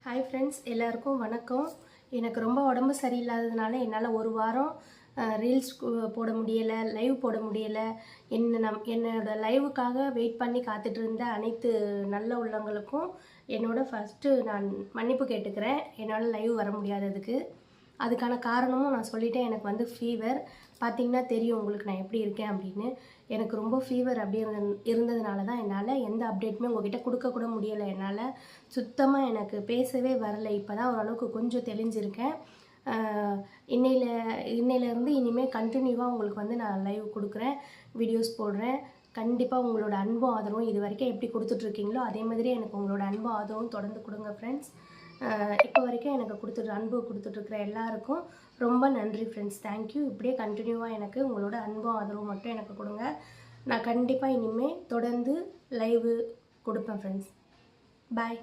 Hi friends, எல்லாருக்கும் வணக்கம். எனக்கு ரொம்ப உடம்பு சரியில்லாததுனால என்னால் ஒரு வாரம் ரீல்ஸ் போட முடியலை, லைவ் போட முடியலை. என்னோடய லைவுக்காக வெயிட் பண்ணி காத்துட்டு இருந்த அனைத்து நல்ல உள்ளவங்களுக்கும் ஃபஸ்ட்டு நான் மன்னிப்பு கேட்டுக்கிறேன். என்னால் லைவ் வர முடியாததுக்கு. அதுக்கான காரணமும் நான் சொல்லிட்டேன். எனக்கு ஃபீவர் பார்த்திங்கன்னா தெரியும் உங்களுக்கு நான் எப்படி இருக்கேன் அப்படின்னு. எனக்கு ரொம்ப ஃபீவர் அப்படி இருந்ததுனால தான் என்னால் எந்த அப்டேட்டுமே உங்கள்கிட்ட கொடுக்கக்கூட முடியலை. என்னால் சுத்தமாக எனக்கு பேசவே வரலை. இப்போ தான் ஓரளவுக்கு கொஞ்சம் தெளிஞ்சிருக்கேன். இன்னையிலேருந்து இனிமேல் கண்டினியூவாக உங்களுக்கு நான் லைவ் கொடுக்குறேன், வீடியோஸ் போடுறேன். கண்டிப்பாக உங்களோட அன்பும் ஆதரவும் இது வரைக்கும் எப்படி கொடுத்துட்ருக்கீங்களோ அதே மாதிரி எனக்கு உங்களோட அன்பும் ஆதரவும் தொடர்ந்து கொடுங்க ஃப்ரெண்ட்ஸ். இப்போ வரைக்கும் எனக்கு அன்பு கொடுத்துட்ருக்குற எல்லாருக்கும் ரொம்ப நன்றி ஃப்ரெண்ட்ஸ். தேங்க்யூ. இப்படியே கண்டினியூவாக எனக்கு உங்களோட அன்பும் ஆதரவும் மட்டும் எனக்கு கொடுங்க. நான் கண்டிப்பாக இனிமேல் தொடர்ந்து லைவு கொடுப்பேன் ஃப்ரெண்ட்ஸ். பாய்.